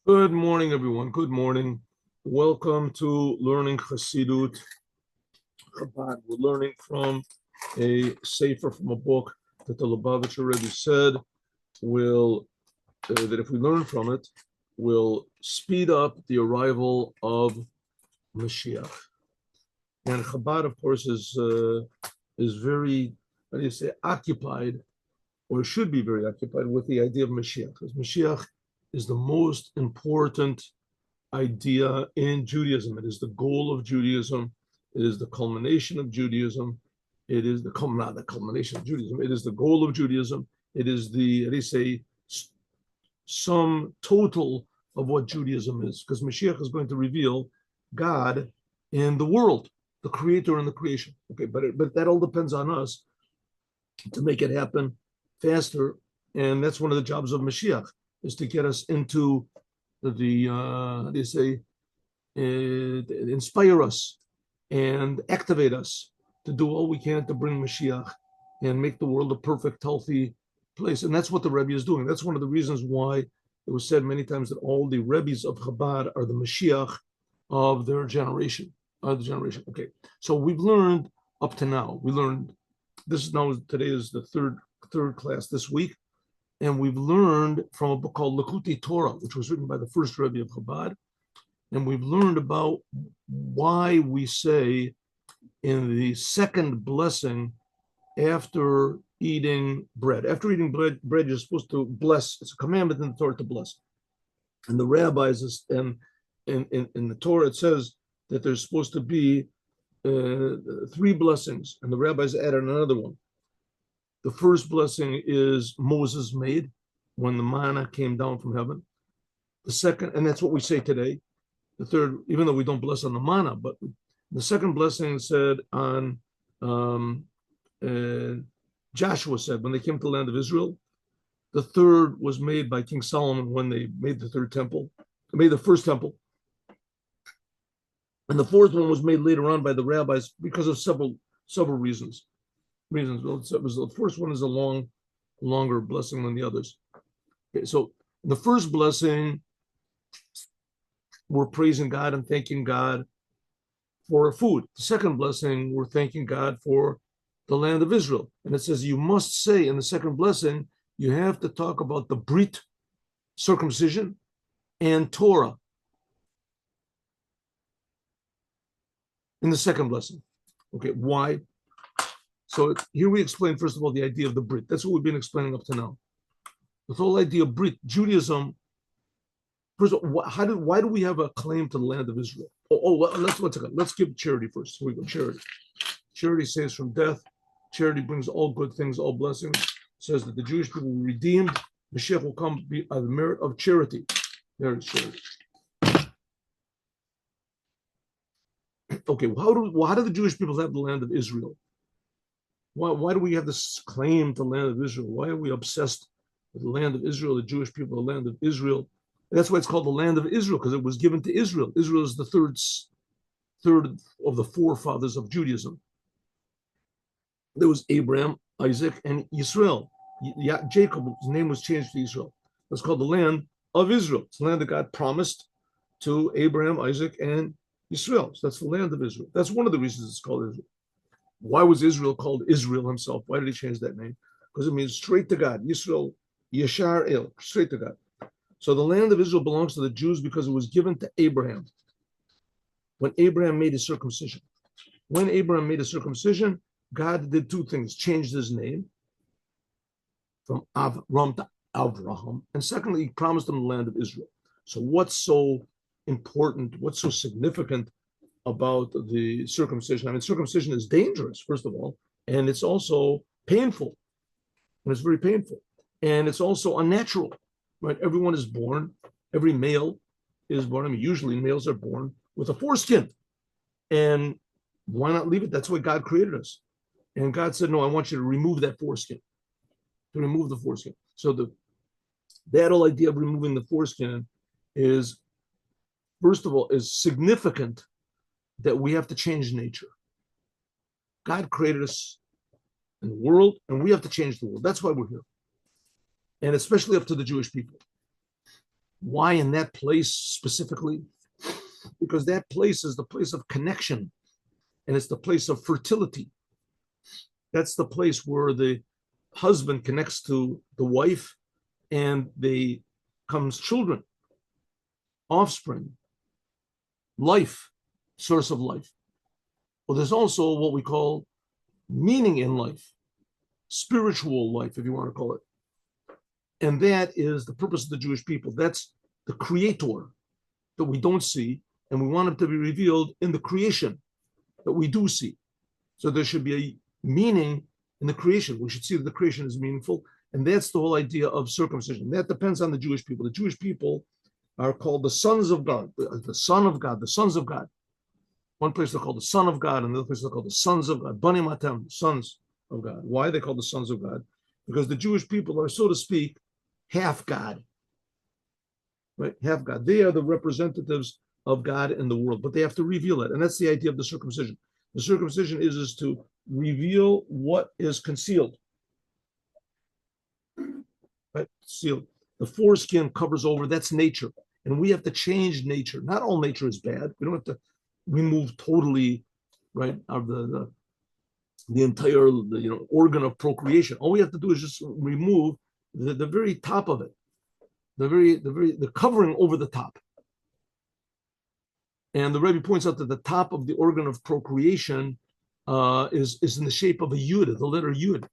Good morning, everyone. Good morning. Welcome to Learning Chassidut Chabad. We're learning from a sefer, from a book that the Lubavitcher Rebbe said will that if we learn from it, will speed up the arrival of Mashiach. And Chabad, of course, is very, how do you say, occupied, or should be very occupied with the idea of Mashiach, because Mashiach is the most important idea in Judaism. It is the goal of Judaism. It is the culmination of Judaism. It is not the culmination of Judaism. It is the goal of Judaism. It is the, they say, sum total of what Judaism is, because Mashiach is going to reveal God in the world, the creator and the creation. Okay, but that all depends on us to make it happen faster. And that's one of the jobs of Mashiach, is to get us into they say, inspire us and activate us to do all we can to bring Mashiach and make the world a perfect, healthy place. And that's what the Rebbe is doing. That's one of the reasons why it was said many times that all the Rebbes of Chabad are the Mashiach of their generation. Okay, so we've learned up to now. We learned this is now today is the third class this week. And we've learned from a book called Likuti Torah, which was written by the first Rebbe of Chabad. And we've learned about why we say in the second blessing after eating bread. After eating bread, you're supposed to bless. It's a commandment in the Torah to bless. And the rabbis, and in the Torah, it says that there's supposed to be three blessings. And the rabbis added another one. The first blessing is Moses made when the manna came down from heaven. The second, and that's what we say today. The third, even though we don't bless on the manna, but the second blessing said on Joshua said when they came to the land of Israel. The third was made by King Solomon when they made the third temple, made the first temple. And the fourth one was made later on by the rabbis because of several reasons. Well, the first one is a longer blessing than the others. Okay, so the first blessing, we're praising God and thanking God for food. The second blessing, we're thanking God for the land of Israel. And it says you must say in the second blessing, you have to talk about the Brit, circumcision, and Torah in the second blessing. Okay, why? So here we explain, first of all, the idea of the Brit. That's what we've been explaining up to now. The whole idea of Brit, Judaism. First of all, why do we have a claim to the land of Israel? Let's give charity first. Here we go, charity. Charity saves from death. Charity brings all good things, all blessings. It says that the Jewish people will be redeemed. Mashiach will come by the merit of charity. There is charity. Okay, how do the Jewish people have the land of Israel? Why do we have this claim to the land of Israel? Why are we obsessed with the land of Israel, the Jewish people, the land of Israel? And that's why it's called the land of Israel, because it was given to Israel. Israel is the third of the forefathers of Judaism. There was Abraham, Isaac, and Israel. Jacob, his name was changed to Israel. It's called the land of Israel. It's the land that God promised to Abraham, Isaac, and Israel. So that's the land of Israel. That's one of the reasons it's called Israel. Why was Israel called Israel himself? Why did he change that name? Because it means straight to God. Yisrael, Yashar El, straight to God. So the land of Israel belongs to the Jews because it was given to Abraham when Abraham made his circumcision. When Abraham made a circumcision, God did two things: changed his name from Avram to Avraham, and secondly, he promised him the land of Israel. So what's so important, what's so significant about the circumcision? I mean, circumcision is dangerous, first of all, and it's also painful. And it's very painful. And it's also unnatural, right? Everyone is born, every male is born. I mean, usually males are born with a foreskin. And why not leave it? That's why God created us. And God said, no, I want you to remove that foreskin, to remove the foreskin. So that whole idea of removing the foreskin is, first of all, is significant that we have to change nature. God created us in the world, and we have to change the world. That's why we're here. And especially up to the Jewish people. Why in that place specifically? Because that place is the place of connection, and it's the place of fertility. That's the place where the husband connects to the wife, and they comes children, offspring, life, source of life. Well, there's also what we call meaning in life, spiritual life, if you want to call it. And that is the purpose of the Jewish people. That's the creator that we don't see, and we want it to be revealed in the creation that we do see. So there should be a meaning in the creation. We should see that the creation is meaningful, and that's the whole idea of circumcision. That depends on the Jewish people. The Jewish people are called the sons of God, the son of God, the sons of God. One place they're called the son of God, and another place they're called the sons of God, Bani Matam, sons of God. Why are they called the sons of God? Because the Jewish people are, so to speak, half God, right? Half God. They are the representatives of God in the world, but they have to reveal it, and that's the idea of the circumcision. The circumcision is to reveal what is concealed, right? Sealed. The foreskin covers over. That's nature, and we have to change nature. Not all nature is bad. We don't have to remove totally, right, of the entire organ of procreation. All we have to do is just remove the very top of it, the covering over the top. And the Rebbe points out that the top of the organ of procreation is in the shape of a yud, the letter yud.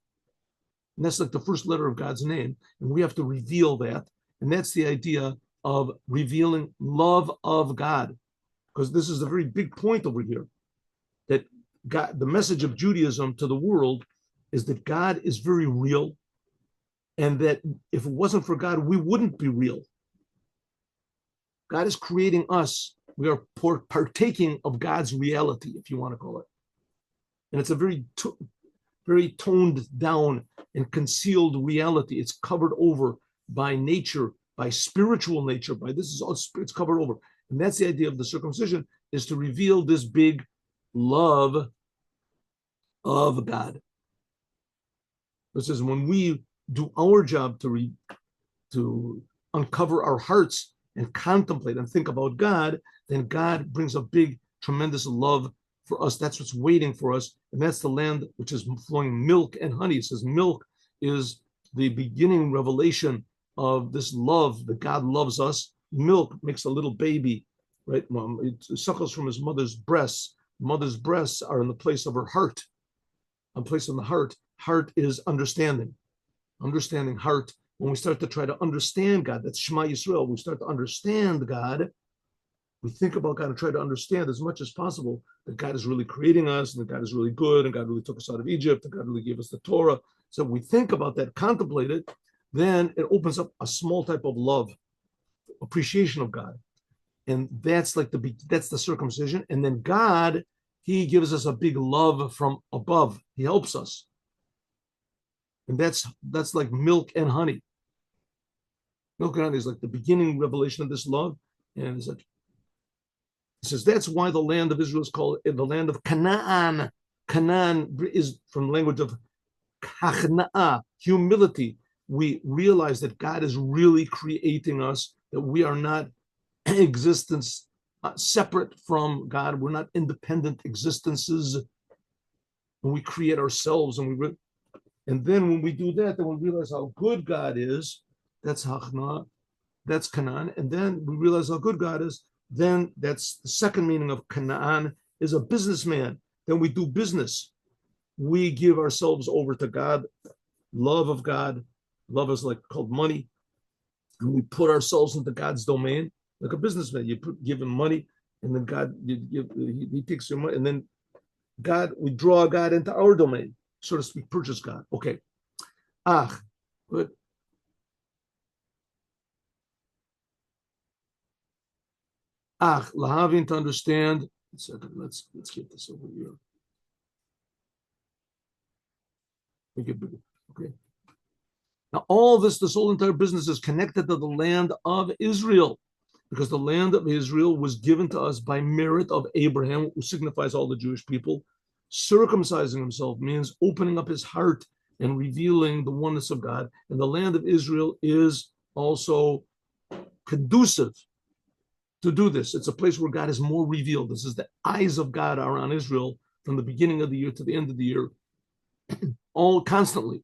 And that's like the first letter of God's name. And we have to reveal that. And that's the idea of revealing love of God. Because this is a very big point over here. That God, the message of Judaism to the world is that God is very real. And that if it wasn't for God, we wouldn't be real. God is creating us. We are partaking of God's reality, if you want to call it. And it's a very toned down and concealed reality. It's covered over by nature, by spiritual nature, by this is all it's covered over. And that's the idea of the circumcision, is to reveal this big love of God. This is when we do our job to uncover our hearts and contemplate and think about God, then God brings a big, tremendous love for us. That's what's waiting for us. And that's the land which is flowing milk and honey. It says milk is the beginning revelation of this love that God loves us. Milk makes a little baby, right? It suckles from his mother's breasts. Mother's breasts are in the place of her heart. A place in the heart. Heart is understanding. Understanding heart. When we start to try to understand God, that's Shema Yisrael. We start to understand God. We think about God and try to understand as much as possible that God is really creating us, and that God is really good, and God really took us out of Egypt, and God really gave us the Torah. So we think about that, contemplate it, then it opens up a small type of love, appreciation of God. And that's like that's the circumcision. And then God, he gives us a big love from above. He helps us. And that's like milk and honey. Milk and honey is like the beginning revelation of this love. And it's like, it says that's why the land of Israel is called the land of Canaan. Canaan is from the language of kachna'ah, humility. We realize that God is really creating us, that we are not existence separate from God. We're not independent existences. When we create ourselves, and then when we do that, then we realize how good God is. That's Hachna, that's Canaan. And then we realize how good God is. Then that's the second meaning of Canaan, is a businessman. Then we do business. We give ourselves over to God, love of God. Love is like called money. And we put ourselves into God's domain, like a businessman. You give him money, and then God, he takes your money, and then God, we draw God into our domain, so to speak, purchase God. Okay. Good. Lahavin, to understand. Let's get this over here. Make it bigger. Okay. Now, all this whole entire business is connected to the land of Israel, because the land of Israel was given to us by merit of Abraham, who signifies all the Jewish people. Circumcising himself means opening up his heart and revealing the oneness of God. And the land of Israel is also conducive to do this. It's a place where God is more revealed. This is the eyes of God are on Israel from the beginning of the year to the end of the year, all constantly.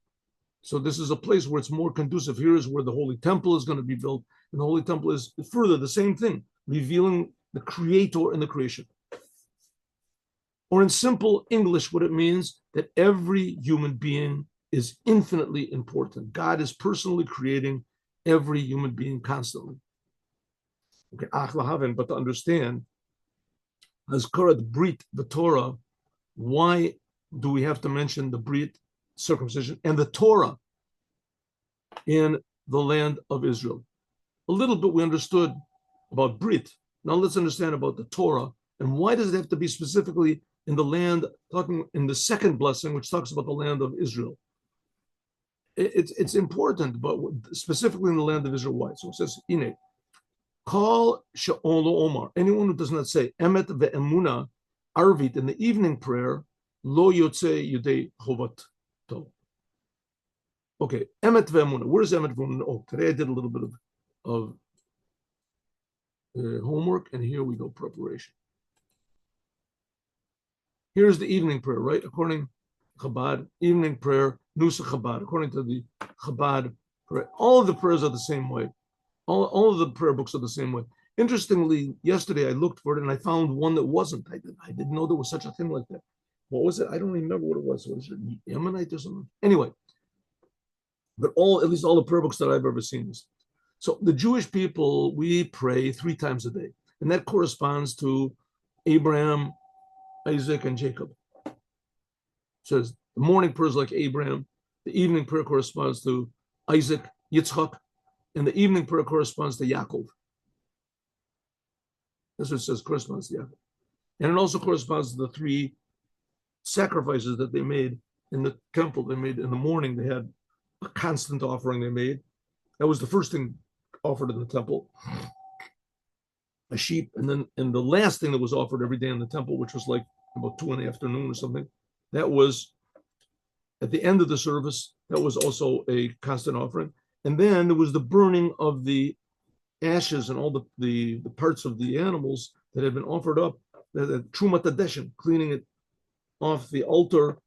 So this is a place where it's more conducive. Here is where the Holy Temple is going to be built. And the Holy Temple is further the same thing, revealing the Creator and the creation. Or in simple English, what it means that every human being is infinitely important. God is personally creating every human being constantly. Okay, but to understand, as Karat Brit, the Torah, why do we have to mention the Brit, circumcision, and the Torah in the land of Israel? A little bit we understood about Brit. Now let's understand about the Torah, and why does it have to be specifically in the land, talking in the second blessing, which talks about the land of Israel? It's important, but specifically in the land of Israel, why? So it says, Ine, call Sha'olo Omar, anyone who does not say Emet ve'emuna Arvit in the evening prayer, Lo Yotze Yudei Chovat To. Okay, Emet ve'emuna. Where's Emet ve'emuna? Oh, today I did a little bit of homework, and here we go, preparation. Here's the evening prayer, right? According to Chabad, evening prayer, Nusa Chabad, according to the Chabad prayer. All of the prayers are the same way. All of the prayer books are the same way. Interestingly, yesterday I looked for it and I found one that wasn't. I didn't know there was such a thing like that. What was it? I don't remember what it was. Was it Yemenite or something? Anyway, but at least all the prayer books that I've ever seen is. So the Jewish people, we pray 3 times a day, and that corresponds to Abraham, Isaac, and Jacob. It says the morning prayer is like Abraham, the evening prayer corresponds to Isaac, Yitzchak, and the evening prayer corresponds to Yaakov. That's what it says, corresponds to Yaakov. And it also corresponds to the 3 sacrifices that they made in the temple. They made in the morning, they had a constant offering they made. That was the first thing offered in the temple, a sheep. And the last thing that was offered every day in the temple, which was like about 2 in the afternoon or something, that was at the end of the service. That was also a constant offering. And then there was the burning of the ashes and all the parts of the animals that had been offered up, the Trumat Hadeshin, cleaning it off the altar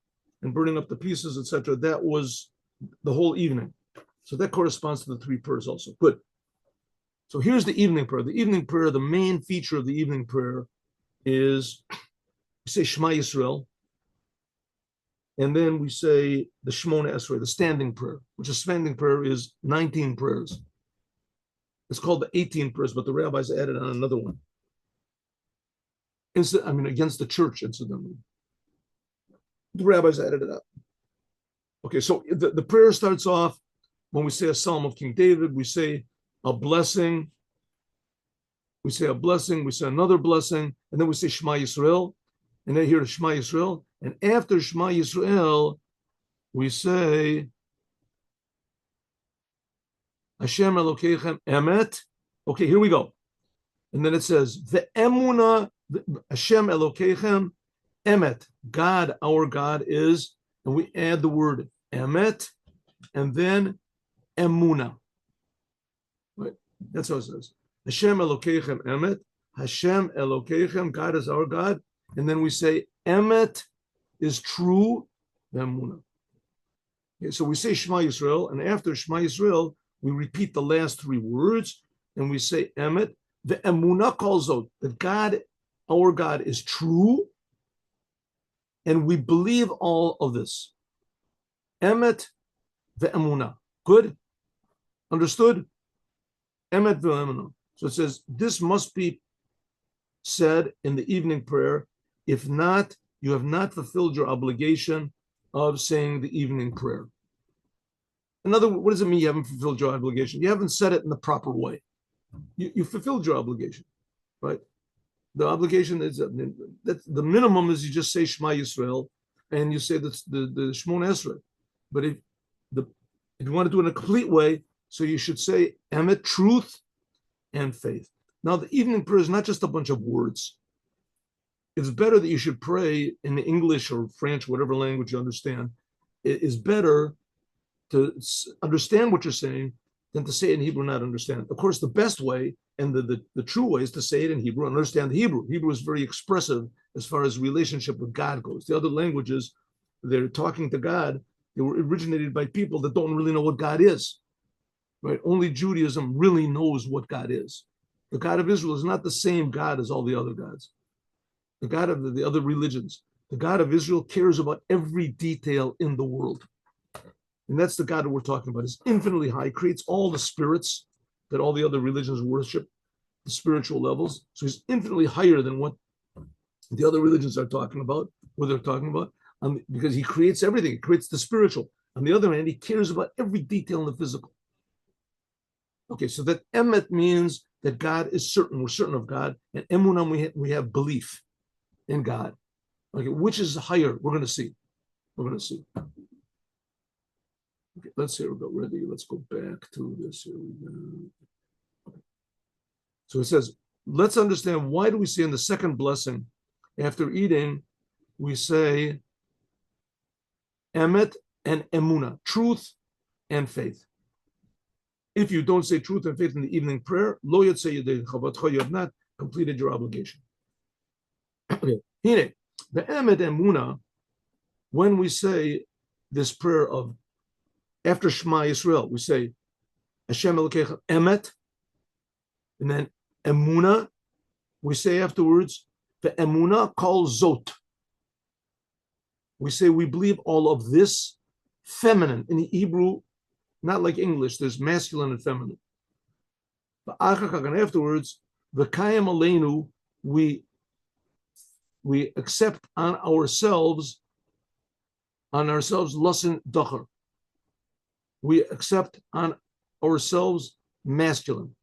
and burning up the pieces, etc. That was the whole evening. So that corresponds to the 3 prayers also. Good. So here's the evening prayer. The evening prayer, the main feature of the evening prayer is we say Shema Yisrael, and then we say the Shemona Esrei, the standing prayer, which a standing prayer is 19 prayers. It's called the 18 prayers, but the rabbis added on another one. Against the church, incidentally. The rabbis added it up. Okay, so the prayer starts off when we say a psalm of King David, we say a blessing, we say another blessing, and then we say Shema Yisrael, and then here Shema Yisrael, and after Shema Yisrael, we say Hashem Elokeichem Emet. Okay, here we go. And then it says, Ve'emuna Hashem Elokeichem Emet. God, our God is, and we add the word Emet, and then Emuna. Right? That's how it says. Hashem Elokeichem Emet. Hashem Elokeichem, God is our God. And then we say Emet is true, Emuna. Okay, so we say Shema Yisrael, and after Shema Yisrael, we repeat the last 3 words, and we say Emet. The Emuna calls out that God, our God, is true, and we believe all of this. Emet ve'emuna. Good? Understood? Emet ve'emuna. So it says, this must be said in the evening prayer. If not, you have not fulfilled your obligation of saying the evening prayer. In other words, what does it mean you haven't fulfilled your obligation? You haven't said it in the proper way. You fulfilled your obligation, right? The obligation is that the minimum is you just say Shema Yisrael and you say the Shemona Esrei. But if you want to do it in a complete way, so you should say Emet, truth, and faith. Now, the evening prayer is not just a bunch of words. It's better that you should pray in English or French, whatever language you understand. It is better to understand what you're saying than to say it in Hebrew and not understand. Of course, the best way and the true way is to say it in Hebrew and understand the Hebrew. Hebrew is very expressive as far as relationship with God goes. The other languages, they're talking to God. They were originated by people that don't really know what God is. Right? Only Judaism really knows what God is. The God of Israel is not the same God as all the other gods. The God of the other religions. The God of Israel cares about every detail in the world. And that's the God that we're talking about. He's infinitely high, creates all the spirits that all the other religions worship, the spiritual levels. So he's infinitely higher than what the other religions are talking about, what they're talking about, because he creates everything. He creates the spiritual. On the other hand, he cares about every detail in the physical. Okay, so that emet means that God is certain. We're certain of God. And emunah, we have belief in God. Okay, which is higher? We're going to see. We're going to see. Okay, let's see. We'll go ready. Let's go back to this. Here we go. So it says, let's understand why do we say in the second blessing, after eating, we say emet and emunah, truth and faith. If you don't say truth and faith in the evening prayer, lo yotzei yedei chavadcha, you have not completed your obligation. Okay, hine, the emet emunah, when we say this prayer of after Shema Yisrael, we say Hashem Elokecha emet, and then emunah, we say afterwards the emunah kol zot. We say we believe all of this feminine. In Hebrew, not like English, there's masculine and feminine. But afterwards, the kayim aleinu, we accept on ourselves lassen dacher. We accept on ourselves masculine.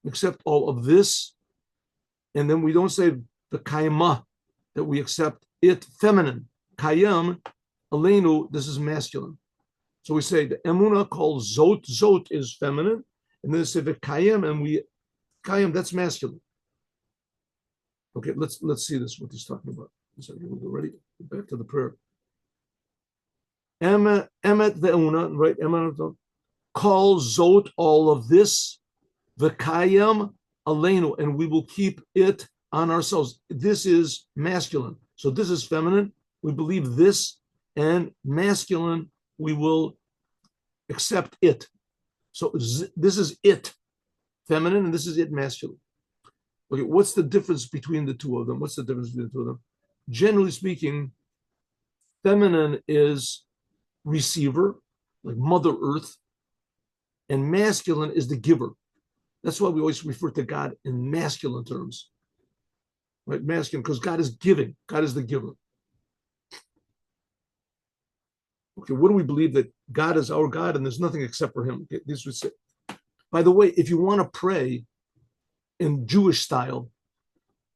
Accept all of this, and then we don't say the kayma, that we accept it feminine. Kayam aleinu, this is masculine. So we say the emunah called zot. Zot is feminine, and then they say the kayam, and we kayam, that's masculine. Okay, let's see this. What he's talking about. So we'll go ready. Back to the prayer. Emet the emunah, right? Emet call zot, all of this, the kayam aleinu, and we will keep it on ourselves. This is masculine. So this is feminine. We believe this, and masculine, we will accept it. So this is it, feminine, and this is it, masculine. Okay, what's the difference between the two of them? What's the difference between the two of them? Generally speaking, feminine is receiver, like Mother Earth, and masculine is the giver. That's why we always refer to God in masculine terms, right? Masculine, because God is giving. God is the giver. Okay, what do we believe? That God is our God and there's nothing except for him. Okay, this would say. By the way, if you want to pray in Jewish style,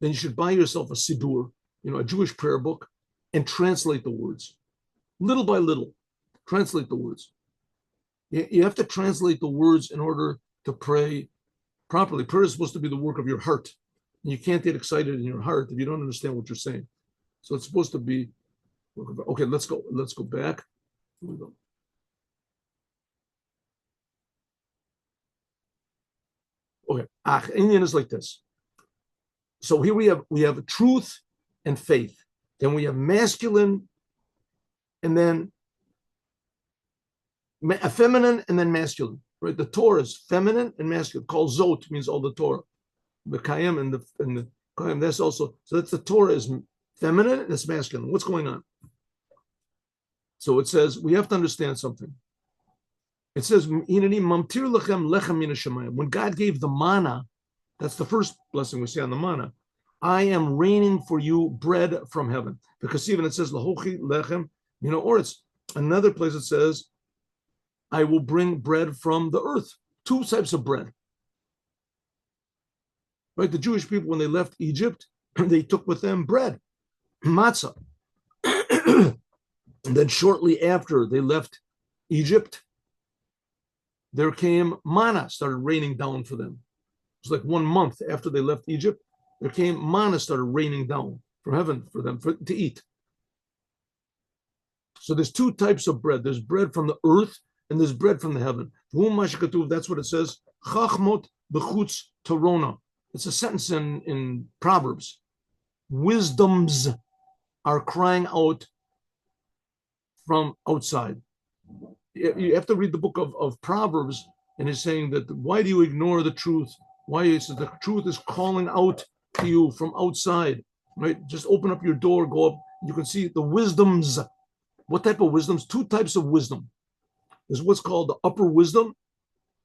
then you should buy yourself a siddur, a Jewish prayer book, and translate the words. Little by little, translate the words. You have to translate the words in order to pray properly. Prayer is supposed to be the work of your heart. And you can't get excited in your heart if you don't understand what you're saying. So it's supposed to be, okay, let's go back. Here we go. Okay, Indian is like this. So here we have truth and faith. Then we have masculine, and then feminine, and then masculine. Right? The Torah is feminine and masculine. Called Zot means all the Torah. The Kayam and the Kayam. That's also, so that's the Torah is feminine and it's masculine. What's going on? So it says we have to understand something. It says, when God gave the manna, that's the first blessing we see on the manna. I am raining for you bread from heaven. Because even it says, or it's another place it says, I will bring bread from the earth. Two types of bread. Right? The Jewish people, when they left Egypt, they took with them bread, matzah. And then shortly after they left Egypt, there came manna, started raining down for them. It was like 1 month after they left Egypt, there came manna, started raining down from heaven for them to eat. So there's two types of bread. There's bread from the earth, and there's bread from the heaven. That's what it says. Chachmot b'chutz torona. It's a sentence in Proverbs. Wisdoms are crying out from outside. You have to read the book of Proverbs, and it's saying that why do you ignore the truth? Why is it the truth is calling out to you from outside, right? Just open up your door, go up. You can see the wisdoms. What type of wisdoms? Two types of wisdom. There's what's called the upper wisdom.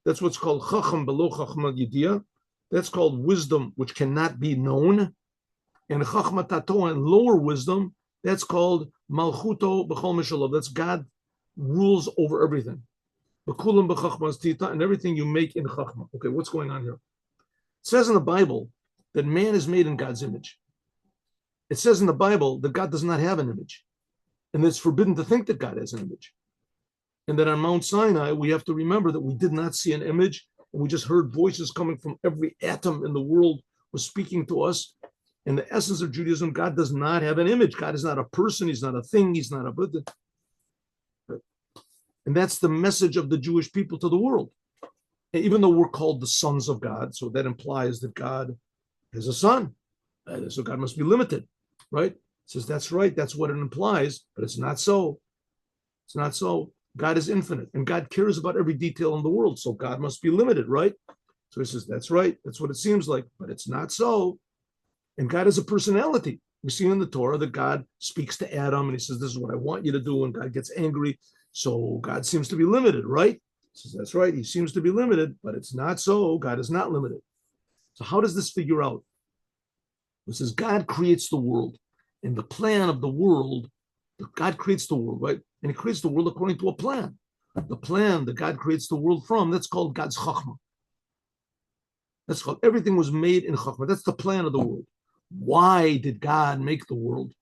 That's what's called chacham below chachma yidiyah. That's called wisdom which cannot be known. And chachma tato, and lower wisdom, that's called malchuto b'chol mishalov. That's God rules over everything. B'kulam b'chachmas tita, and everything you make in chachma. Okay, what's going on here? It says in the Bible that man is made in God's image. It says in the Bible that God does not have an image, and it's forbidden to think that God has an image. And that on Mount Sinai, we have to remember that we did not see an image, and we just heard voices coming from every atom in the world was speaking to us. In the essence of Judaism, God does not have an image. God is not a person. He's not a thing. He's not a Buddha. And that's the message of the Jewish people to the world. And even though we're called the sons of God, so that implies that God is a son. So God must be limited, right? It says that's right. That's what it implies, but it's not so. It's not so. God is infinite, and God cares about every detail in the world, so God must be limited, right? So he says, that's right. That's what it seems like, but it's not so. And God has a personality. We see in the Torah that God speaks to Adam, and he says, this is what I want you to do, and God gets angry. So God seems to be limited, right? He says, that's right. He seems to be limited, but it's not so. God is not limited. So how does this figure out? It says God creates the world, and the plan of the world, God creates the world, right? And he creates the world according to a plan. The plan that God creates the world from, that's called God's chachma. That's called, everything was made in chachma. That's the plan of the world. Why did God make the world?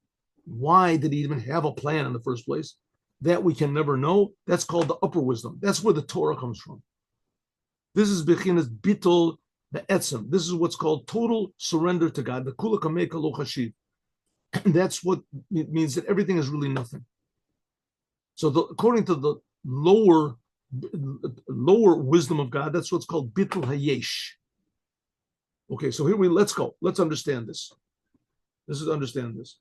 Why did he even have a plan in the first place? That we can never know. That's called the upper wisdom. That's where the Torah comes from. This is bechinas bittul be'etzem. This is what's called total surrender to God. The kula kameka lo chashiv. That's what it means, that everything is really nothing. So according to the lower wisdom of God, that's what's called bittul hayesh. Okay, so here let's go. Let's understand this. Understand this.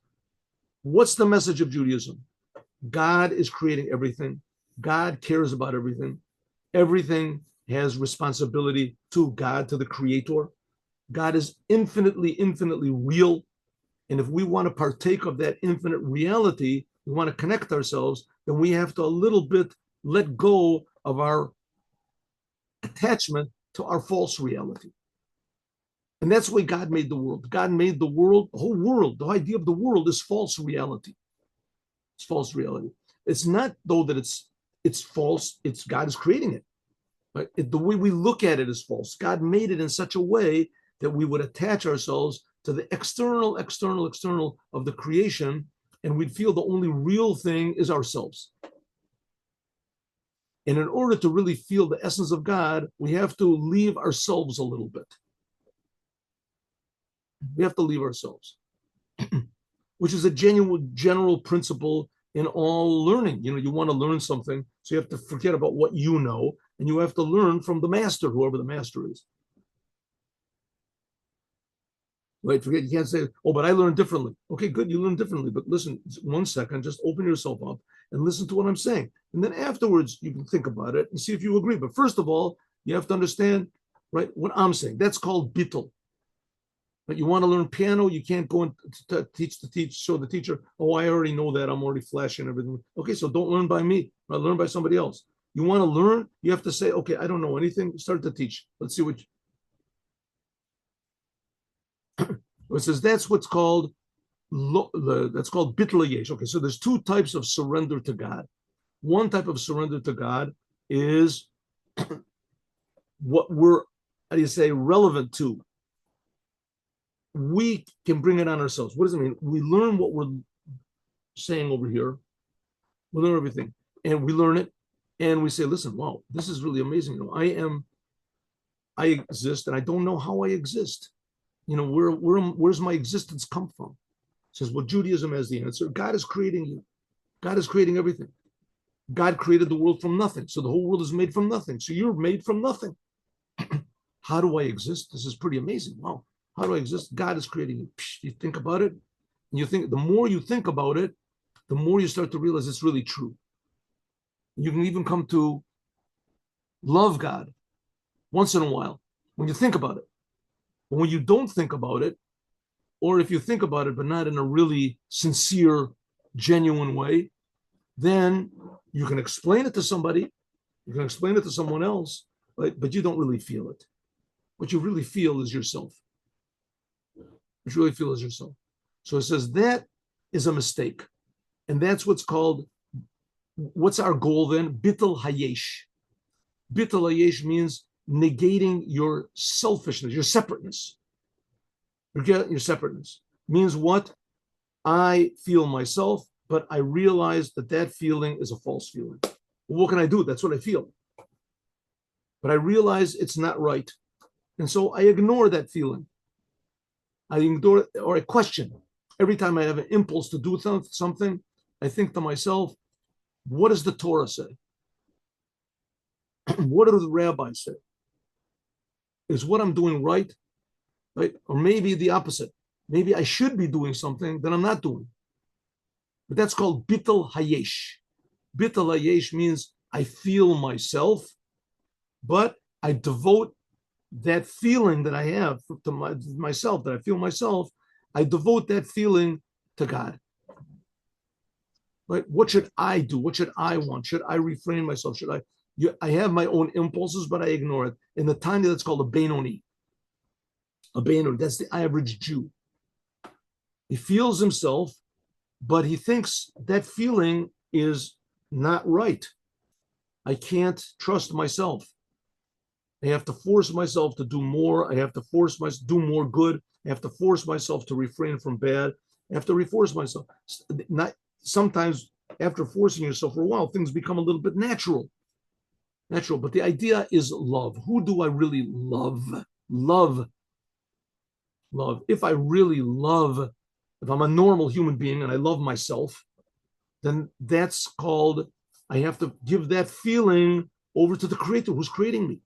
What's the message of Judaism? God is creating everything. God cares about everything. Everything has responsibility to God, to the Creator. God is infinitely real. And if we want to partake of that infinite reality, we want to connect ourselves, then we have to a little bit let go of our attachment to our false reality. And that's why God made the world. God made the world, the whole world. The idea of the world is false reality. It's false reality. It's not, though, that it's false. It's God is creating it. Right? The way we look at it is false. God made it in such a way that we would attach ourselves to the external of the creation, and we'd feel the only real thing is ourselves. And in order to really feel the essence of God, we have to leave ourselves a little bit. We have to leave ourselves, which is a genuine general principle in all learning. You know, you want to learn something, so you have to forget about what you know, and you have to learn from the master, whoever the master is. Right? Forget, you can't say, oh, but I learned differently. Okay, good, you learned differently, but listen, 1 second, just open yourself up and listen to what I'm saying. And then afterwards, you can think about it and see if you agree. But first of all, you have to understand, right, what I'm saying. That's called bittul. But you want to learn piano, you can't go and show the teacher, oh, I already know that, I'm already flashing everything. Okay, so don't learn by me, right? Learn by somebody else. You want to learn, you have to say, okay, I don't know anything, start to teach. Let's see what it says. That's what's called, that's called bittul yesh. Okay, so there's two types of surrender to God. One type of surrender to God is what we're, how do you say, relevant to. We can bring it on ourselves. What does it mean? We learn what we're saying over here. We learn everything, and we learn it, and we say, listen, wow, this is really amazing. You know, I exist, and I don't know how I exist. You know, where's my existence come from? It says, well, Judaism has the answer. God is creating you. God is creating everything. God created the world from nothing. So the whole world is made from nothing. So you're made from nothing. How do I exist? This is pretty amazing. Wow. How do I exist? God is creating you. You think about it, and you think the more you think about it, the more you start to realize it's really true. You can even come to love God once in a while when you think about it. But when you don't think about it, or if you think about it, but not in a really sincere, genuine way, then you can explain it to somebody, you can explain it to someone else, but you don't really feel it. What you really feel is yourself. What you really feel is yourself. So it says that is a mistake. And that's what's called, what's our goal then? Bittul hayesh. Bittul hayesh means negating your selfishness, your separateness. Your separateness means what? I feel myself, but I realize that that feeling is a false feeling. Well, what can I do? That's what I feel. But I realize it's not right. And so I ignore that feeling. I ignore it, or I question. Every time I have an impulse to do something, I think to myself, what does the Torah say? What do the rabbis say? Is what I'm doing right? Right? Or maybe the opposite. Maybe I should be doing something that I'm not doing. But that's called bittul hayesh. Bittul hayesh means I feel myself, but I devote that feeling that I have to myself, that I feel myself, I devote that feeling to God. Right? What should I do? What should I want? Should I refrain myself? Should I? I have my own impulses, but I ignore it. In the Tanya, that's called a Benoni. A Benoni, that's the average Jew. He feels himself, but he thinks that feeling is not right. I can't trust myself. I have to force myself to do more. I have to force myself to do more good. I have to force myself to refrain from bad. I have to force myself. Not sometimes after forcing yourself for a while, things become a little bit natural. Natural. But the idea is love. Who do I really love? Love. Love. If I really love, if I'm a normal human being and I love myself, then that's called, I have to give that feeling over to the Creator who's creating me.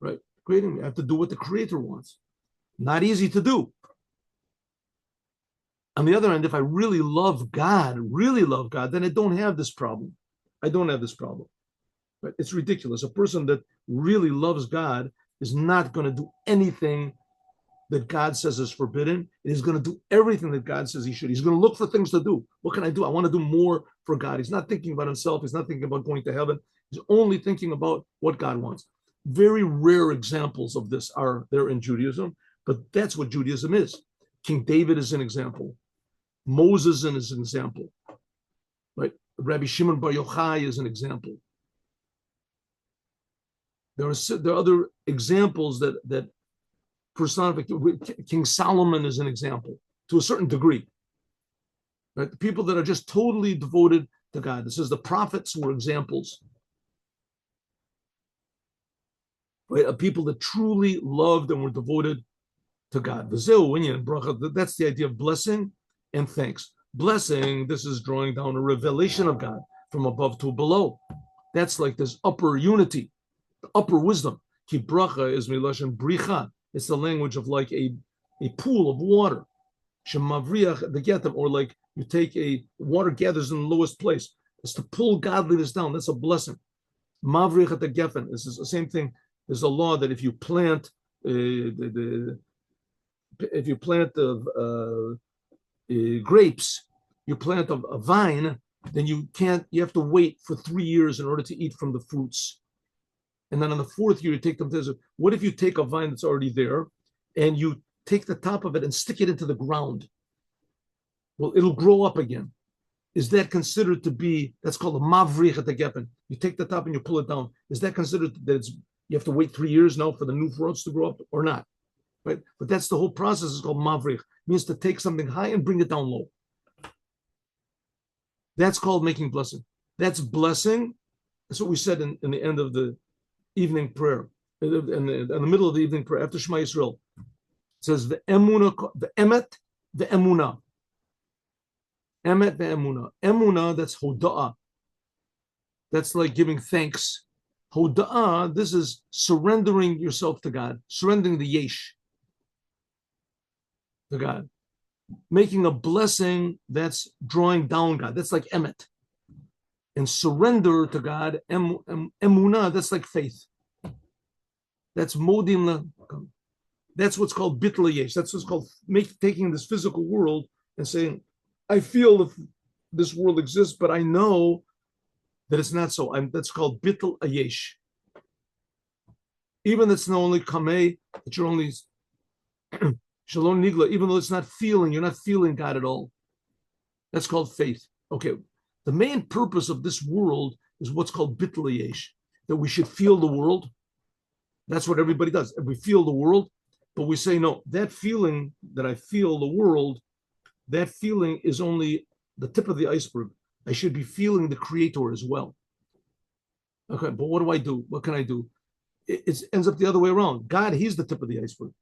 Right? Creating me. I have to do what the Creator wants. Not easy to do. On the other hand, if I really love God, then I don't have this problem. I don't have this problem. Right? It's ridiculous. A person that really loves God is not going to do anything that God says is forbidden. He's going to do everything that God says he should. He's going to look for things to do. What can I do? I want to do more for God. He's not thinking about himself. He's not thinking about going to heaven. He's only thinking about what God wants. Very rare examples of this are there in Judaism, but that's what Judaism is. King David is an example. Moses is an example. Right? Rabbi Shimon Bar Yochai is an example. There are other examples that personify. King Solomon is an example to a certain degree. Right? The people that are just totally devoted to God. This is the prophets were examples. Right? Of people that truly loved and were devoted to God. That's the idea of blessing and thanks. Blessing, this is drawing down a revelation of God from above to below. That's like this upper unity, upper wisdom. Ki bracha is milashon bricha. It's the language of like a pool of water. Shemavriach the getem, or like you take a water gathers in the lowest place. It's to pull godliness down. That's a blessing. Mavrich at the geffen. This is the same thing. There's a law that if you plant grapes, you plant a vine, then you have to wait for 3 years in order to eat from the fruits. And then on the 4th year, you take them to, what if you take a vine that's already there and you take the top of it and stick it into the ground? Well, it'll grow up again. Is that considered to be, that's called a mavrich at the geffen. You take the top and you pull it down. Is that considered that you have to wait 3 years now for the new fruits to grow up or not? Right? But that's the whole process is called mavrich. It means to take something high and bring it down low. That's called making blessing. That's blessing. That's what we said in the end of the evening prayer, in the middle of the evening prayer, after Shema Yisrael. It says, the emunah, the emet, the emunah. Emet, the emunah. Emunah, that's hoda'ah. That's like giving thanks. Hoda'ah, this is surrendering yourself to God, surrendering the yesh to God. Making a blessing, that's drawing down God. That's like emet. And surrender to God, emunah, that's like faith. That's modim. That's what's called bittul yesh. That's what's called taking this physical world and saying, I feel that this world exists, but I know that it's not so. That's called bittul yesh. Even that's not only kameh, that you're only shalom nigla, even though it's not feeling, you're not feeling God at all. That's called faith. Okay, the main purpose of this world is what's called bittul yesh, that we should feel the world. That's what everybody does. We feel the world, but we say, no, that feeling that I feel the world, that feeling is only the tip of the iceberg. I should be feeling the creator as well. Okay, but what do I do? What can I do? It ends up the other way around. God, he's the tip of the iceberg.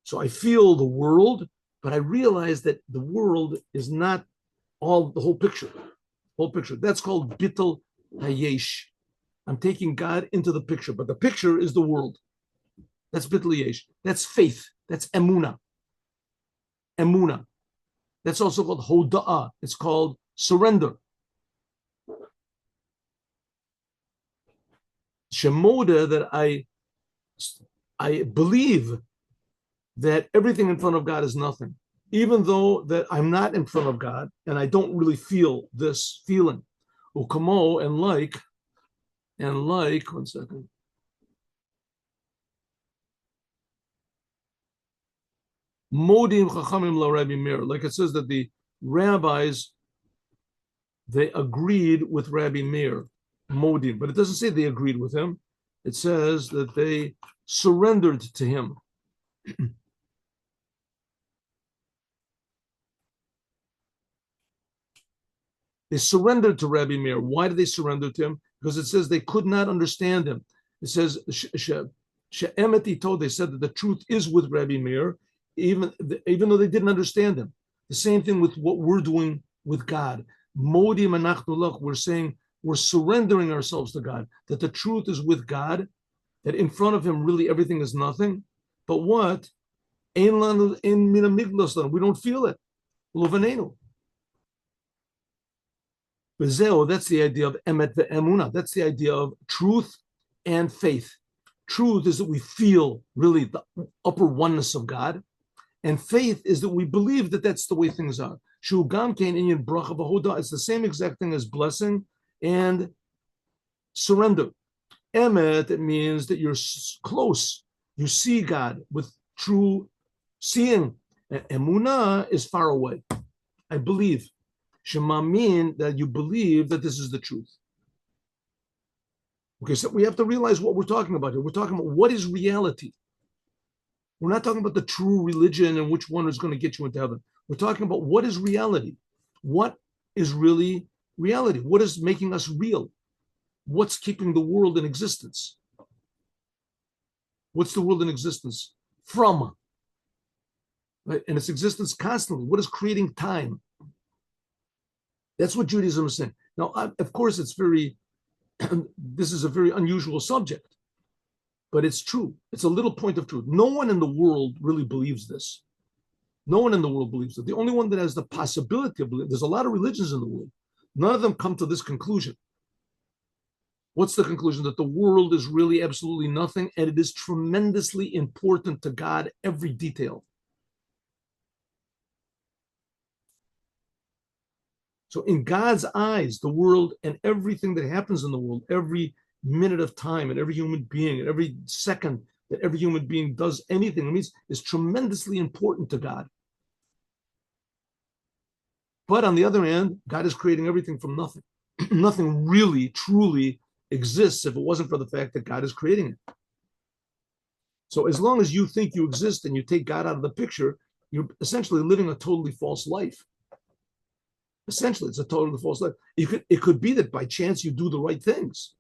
So I feel the world, but I realize that the world is not all the whole picture. Whole picture. That's called bittul hayesh. I'm taking God into the picture, but the picture is the world. That's bittul yesh. That's faith. That's emunah. Emunah. That's also called hoda'ah. It's called surrender. Shemoda, that I believe that everything in front of God is nothing, even though that I'm not in front of God and I don't really feel this feeling. Ukamo, and like, 1 second. Modim chachamim la Rabbi Meir, like it says that the rabbis, they agreed with Rabbi Meir, Modim, but it doesn't say they agreed with him. It says that they surrendered to him. They surrendered to Rabbi Meir. Why did they surrender to him? Because it says they could not understand him. It says, She'emet told, they said that the truth is with Rabbi Meir, even though they didn't understand him. The same thing with what we're doing with God. Modim anachnu lach, we're saying we're surrendering ourselves to God, that the truth is with God, that in front of him really everything is nothing. But what? We don't feel it. That's the idea of emet ve'emunah. That's the idea of truth and faith. Truth is that we feel really the upper oneness of God, and faith is that we believe that that's the way things are. It's the same exact thing as blessing and surrender. Emet, it means that you're close. You see God with true seeing. And emunah is far away. I believe. Shema mean that you believe that this is the truth. Okay, so we have to realize what we're talking about here. We're talking about what is reality. We're not talking about the true religion and which one is going to get you into heaven. We're talking about what is reality. What is really reality? What is making us real? What's keeping the world in existence? What's the world in existence from? Right? And its existence constantly. What is creating time? That's what Judaism is saying. Now, of course, it's this is a very unusual subject, but it's true. It's a little point of truth. No one in the world really believes this. No one in the world believes it. The only one that has the possibility of believing, there's a lot of religions in the world. None of them come to this conclusion. What's the conclusion? That the world is really absolutely nothing, and it is tremendously important to God, every detail. So in God's eyes, the world and everything that happens in the world, every minute of time and every human being and every second that every human being does anything, it means is tremendously important to God. But on the other hand, God is creating everything from nothing. Nothing really, truly exists if it wasn't for the fact that God is creating it. So as long as you think you exist and you take God out of the picture, you're essentially living a totally false life. Essentially, it's a totally false life. It could be that by chance you do the right things.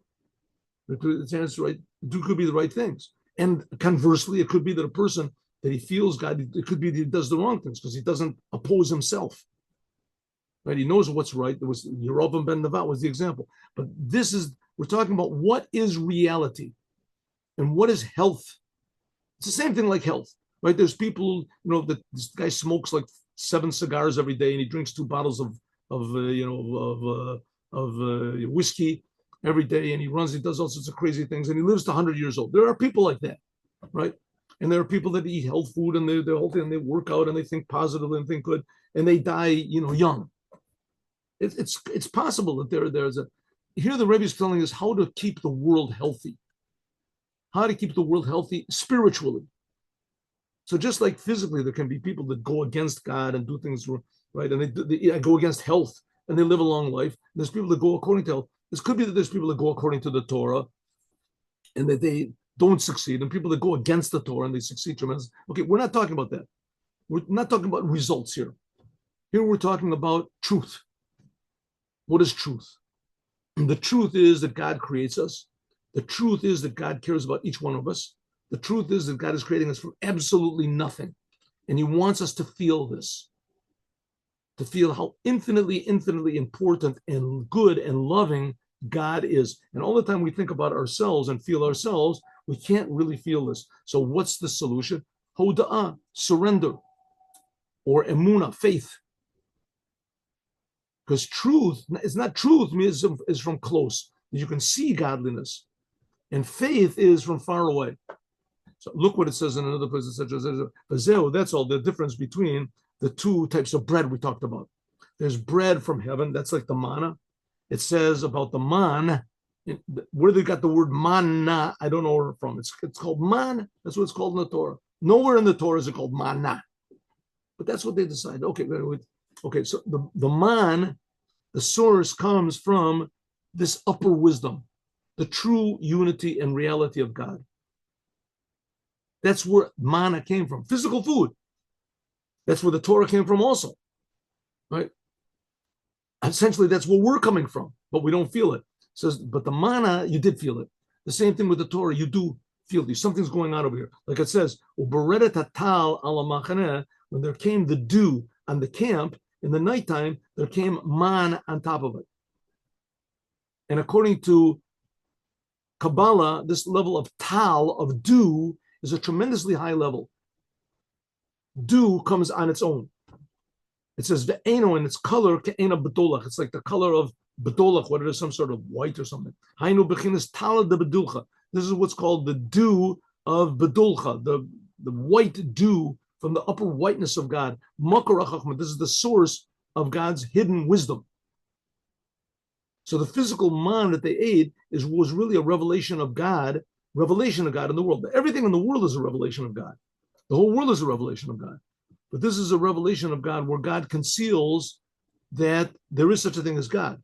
It could be the right things. And conversely, it could be that a person that he feels God, it could be that he does the wrong things because he doesn't oppose himself. right? He knows what's right. There was Yerovam ben Nevat was the example. But we're talking about what is reality and what is health. It's the same thing like health, right? There's people, that this guy smokes like 7 cigars every day and he drinks 2 bottles of whiskey every day, and he does all sorts of crazy things, and he lives to 100 years old. There are people like that, right? And there are people that eat health food and they're healthy and they work out and they think positively and think good, and they die, young. It's possible that there's a. Here the Rebbe is telling us how to keep the world healthy, how to keep the world healthy spiritually. So just like physically, there can be people that go against God and do things right, and they go against health and they live a long life. There's people that go according to health. This could be that there's people that go according to the Torah and that they don't succeed, and people that go against the Torah and they succeed tremendously. Okay, we're not talking about that. We're not talking about results here. Here we're talking about truth. What is truth? And the truth is that God creates us. The truth is that God cares about each one of us. The truth is that God is creating us from absolutely nothing. And he wants us to feel this, to feel how infinitely, infinitely important and good and loving God is. And all the time we think about ourselves and feel ourselves, we can't really feel this. So what's the solution? Hoda'ah, surrender, or emunah, faith. Because truth, it's not truth, is from close. You can see godliness. And faith is from far away. So look what it says in another place. That's all the difference between the 2 types of bread we talked about. There's bread from heaven. That's like the manna. It says about the man. Where they got the word manna, I don't know where from. It's called man. That's what it's called in the Torah. Nowhere in the Torah is it called manna. But that's what they decided. Okay, so the man, the source comes from this upper wisdom, the true unity and reality of God. That's where manna came from, physical food. That's where the Torah came from also, right? Essentially, that's where we're coming from, but we don't feel it. It says, but the manna, you did feel it. The same thing with the Torah, you do feel it. Something's going on over here. Like it says, when there came the dew on the camp, in the nighttime, there came man on top of it. And according to Kabbalah, this level of tal, of dew, is a tremendously high level. Dew comes on its own. It says ve'eno, and its color ke'ena bedolach. It's like the color of bedolach, what it is, some sort of white or something. Hainu bechinas tala de bedulcha. This is what's called the dew of bedulcha, the white dew from the upper whiteness of God. Makar hachma. This is the source of God's hidden wisdom. So the physical man that they ate was really a revelation of God in the world. Everything in the world is a revelation of God. The whole world is a revelation of God. But this is a revelation of God where God conceals that there is such a thing as God.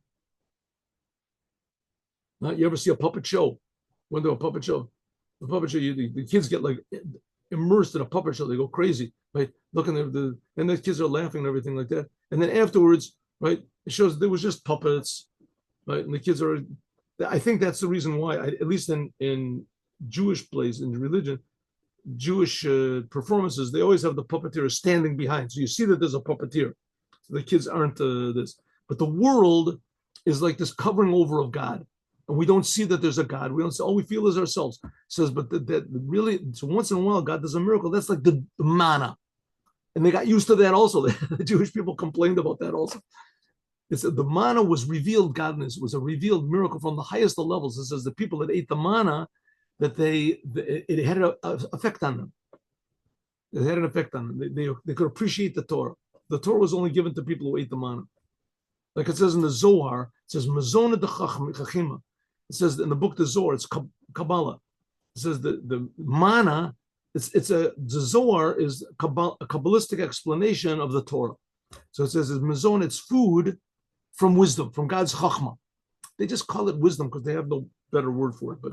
Now, you ever see a puppet show? Went to a puppet show. The puppet show, the kids get like immersed in a puppet show. They go crazy, right? Looking at and the kids are laughing and everything like that. And then afterwards, right, it shows there was just puppets, right? And the kids are. I think that's the reason why, at least in Jewish plays, in religion, Jewish performances, they always have the puppeteer standing behind. So you see that there's a puppeteer. So the kids aren't this. But the world is like this covering over of God. And we don't see that there's a God. We don't say, all we feel is ourselves. It says, but that really, so once in a while, God does a miracle. That's like the manna. And they got used to that also. The Jewish people complained about that also. It's the manna was revealed godness, was a revealed miracle from the highest of levels. It says the people that ate the manna, that it had an effect on them. It had an effect on them. They could appreciate the Torah. The Torah was only given to people who ate the manna. Like it says in the Zohar, it says Mazona de Chachima. It says in the book the Zohar, it's Kabbalah. It says the manna, the Zohar is a Kabbalistic explanation of the Torah. So it says it's Mazon, it's food from wisdom, from God's Chachma. They just call it wisdom because they have no better word for it, but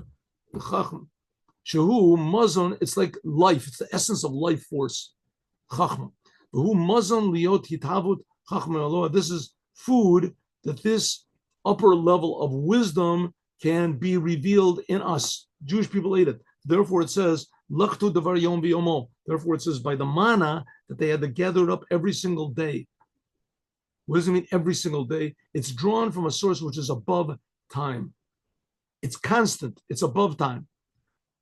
Chachma. Shehu Mazon, it's like life, it's the essence of life force. Chachma. Who Mazon liot hitavut Chachma Eloah. This is food that this upper level of wisdom can be revealed in us. Jewish people ate it. Therefore it says, Laktu davar yom v'yomo. Therefore it says by the manna that they had to gather it up every single day. What does it mean every single day? It's drawn from a source which is above time. It's constant. It's above time.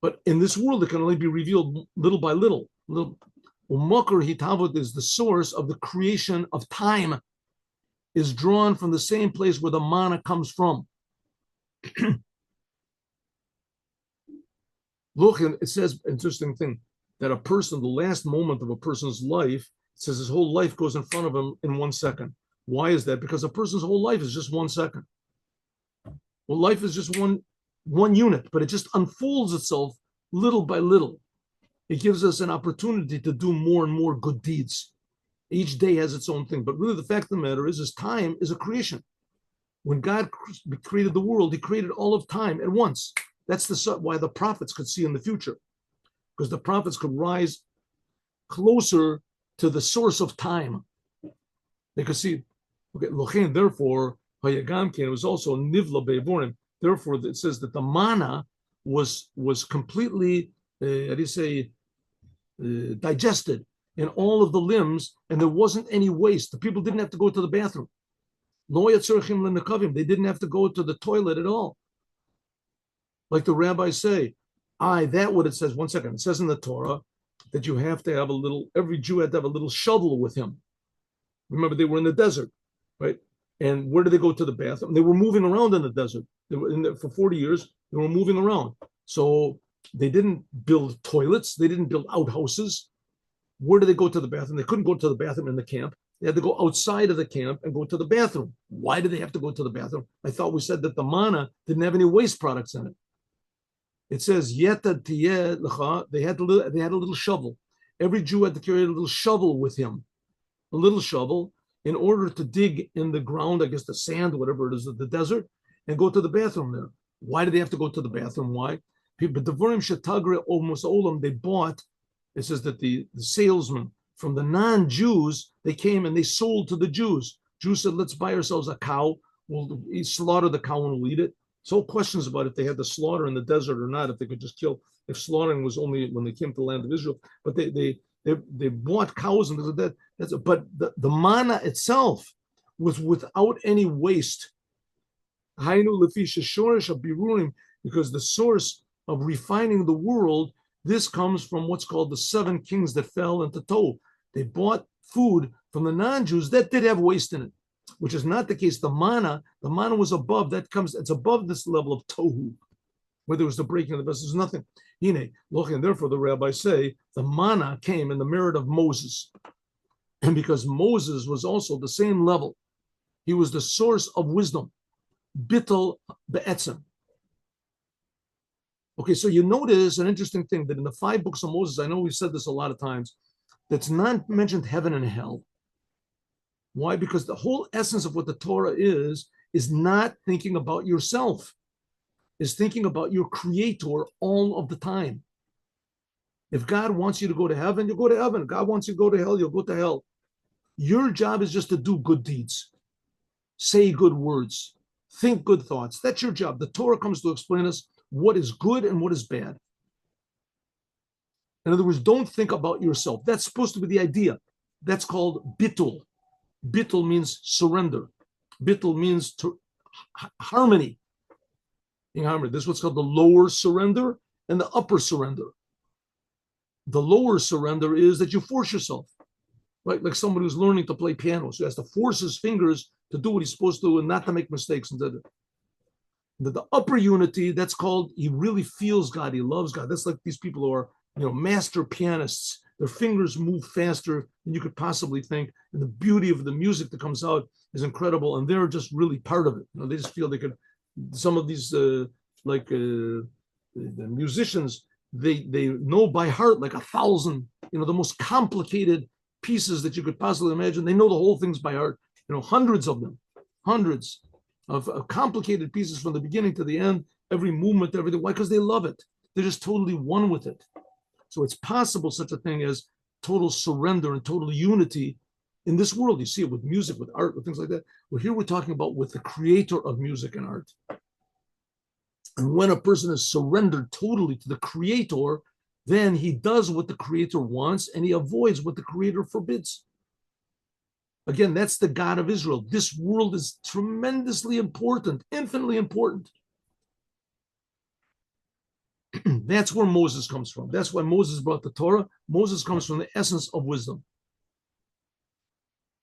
But in this world, it can only be revealed little by little. Umakar hitavot is the source of the creation of time, is drawn from the same place where the manna comes from. Look, it says, interesting thing, that a person, the last moment of a person's life, it says his whole life goes in front of him in 1 second. Why is that? Because a person's whole life is just 1 second. Well, life is just one unit, but it just unfolds itself little by little. It gives us an opportunity to do more and more good deeds. Each day has its own thing. But really, the fact of the matter is time is a creation. When God created the world, he created all of time at once. That's why the prophets could see in the future, because the prophets could rise closer to the source of time. They could see, okay, therefore, it was also nivla be'vorim. Therefore, it says that the manna was completely, digested in all of the limbs, and there wasn't any waste. The people didn't have to go to the bathroom. They didn't have to go to the toilet at all. Like the rabbis say, that what it says. 1 second. It says in the Torah that you have to have every Jew had to have a little shovel with him. Remember, they were in the desert, right? And where did they go to the bathroom? They were moving around in the desert. They were in there for 40 years. They were moving around. So they didn't build toilets. They didn't build outhouses. Where did they go to the bathroom? They couldn't go to the bathroom in the camp. They had to go outside of the camp and go to the bathroom. Why did they have to go to the bathroom? I thought we said that the manna didn't have any waste products in it. It says, they had a little shovel. Every Jew had to carry a little shovel with him, a little shovel, in order to dig in the ground, I guess the sand, whatever it is, of the desert, and go to the bathroom there. Why did they have to go to the bathroom? Why? But the Vurim Shetagre almost Olam, they bought, it says that the salesman from the non-Jews, they came and they sold to the Jews. Jews said, let's buy ourselves a cow. We'll slaughter the cow and we'll eat it. So questions about if they had to slaughter in the desert or not, if they could just kill, if slaughtering was only when they came to the land of Israel. But they bought cows and that. But the manna itself was without any waste. Because the source of refining the world, this comes from what's called the 7 kings that fell into tow. They bought food from the non-Jews that did have waste in it, which is not the case. The manna was above. It's above this level of tohu, where there was the breaking of the vessels. There's nothing. And therefore the rabbis say the manna came in the merit of Moses. And because Moses was also the same level, he was the source of wisdom. Bittul be'etzem. Okay, so you notice an interesting thing that in the 5 books of Moses, I know we've said this a lot of times, that's not mentioned heaven and hell. Why? Because the whole essence of what the Torah is not thinking about yourself, is thinking about your creator all of the time. If God wants you to go to heaven, you'll go to heaven. God wants you to go to hell, you'll go to hell. Your job is just to do good deeds, say good words, think good thoughts. That's your job. The Torah comes to explain us what is good and what is bad. In other words, don't think about yourself. That's supposed to be the idea. That's called bittul. Bittul means surrender. Bittul means harmony. In harmony. This is what's called the lower surrender and the upper surrender. The lower surrender is that you force yourself, right? Like somebody who's learning to play piano. So he has to force his fingers to do what he's supposed to do and not to make mistakes. The upper unity, that's called he really feels God. He loves God. That's like these people who are, master pianists. Their fingers move faster than you could possibly think. And the beauty of the music that comes out is incredible. And they're just really part of it. They just feel they could, some of these, the musicians, they know by heart like 1,000, the most complicated pieces that you could possibly imagine. They know the whole things by heart, hundreds of them, hundreds of complicated pieces from the beginning to the end, every movement, everything. Why? Because they love it. They're just totally one with it. So it's possible such a thing as total surrender and total unity in this world. You see it with music, with art, with things like that. Well, here we're talking about with the creator of music and art. And when a person is surrendered totally to the creator, then he does what the creator wants and he avoids what the creator forbids. Again, that's the God of Israel. This world is tremendously important, infinitely important. That's where Moses comes from. That's why Moses brought the Torah. Moses comes from the essence of wisdom.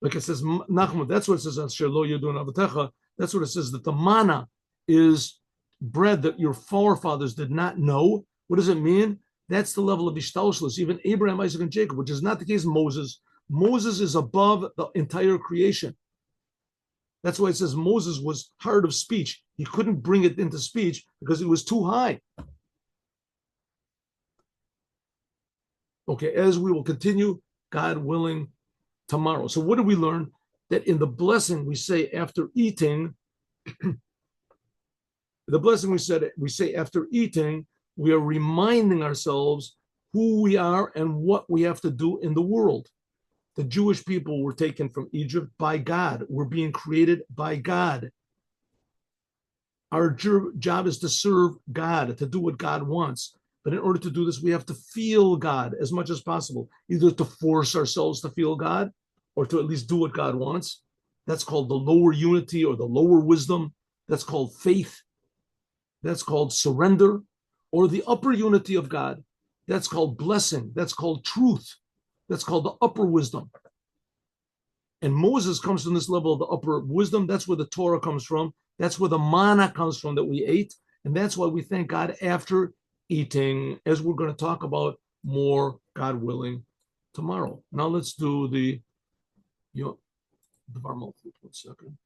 Like it says, Nachman, that's what it says, that's what it says, that the manna is bread that your forefathers did not know. What does it mean? That's the level of Ishtaushlus, even Abraham, Isaac, and Jacob, which is not the case of Moses. Moses is above the entire creation. That's why it says Moses was hard of speech. He couldn't bring it into speech because it was too high. Okay, as we will continue, God willing, tomorrow. So what did we learn? That in the blessing we say after eating, the blessing we say after eating, we are reminding ourselves who we are and what we have to do in the world. The Jewish people were taken from Egypt by God. We're being created by God. Our job is to serve God, to do what God wants. But in order to do this, we have to feel God as much as possible, either to force ourselves to feel God or to at least do what God wants. That's called the lower unity or the lower wisdom. That's called faith. That's called surrender, or the upper unity of God. That's called blessing. That's called truth. That's called the upper wisdom. And Moses comes from this level of the upper wisdom. That's where the Torah comes from. That's where the manna comes from that we ate. And that's why we thank God after eating, as we're going to talk about more, God willing, tomorrow. Now let's do the Dvar Malchut. 1 second.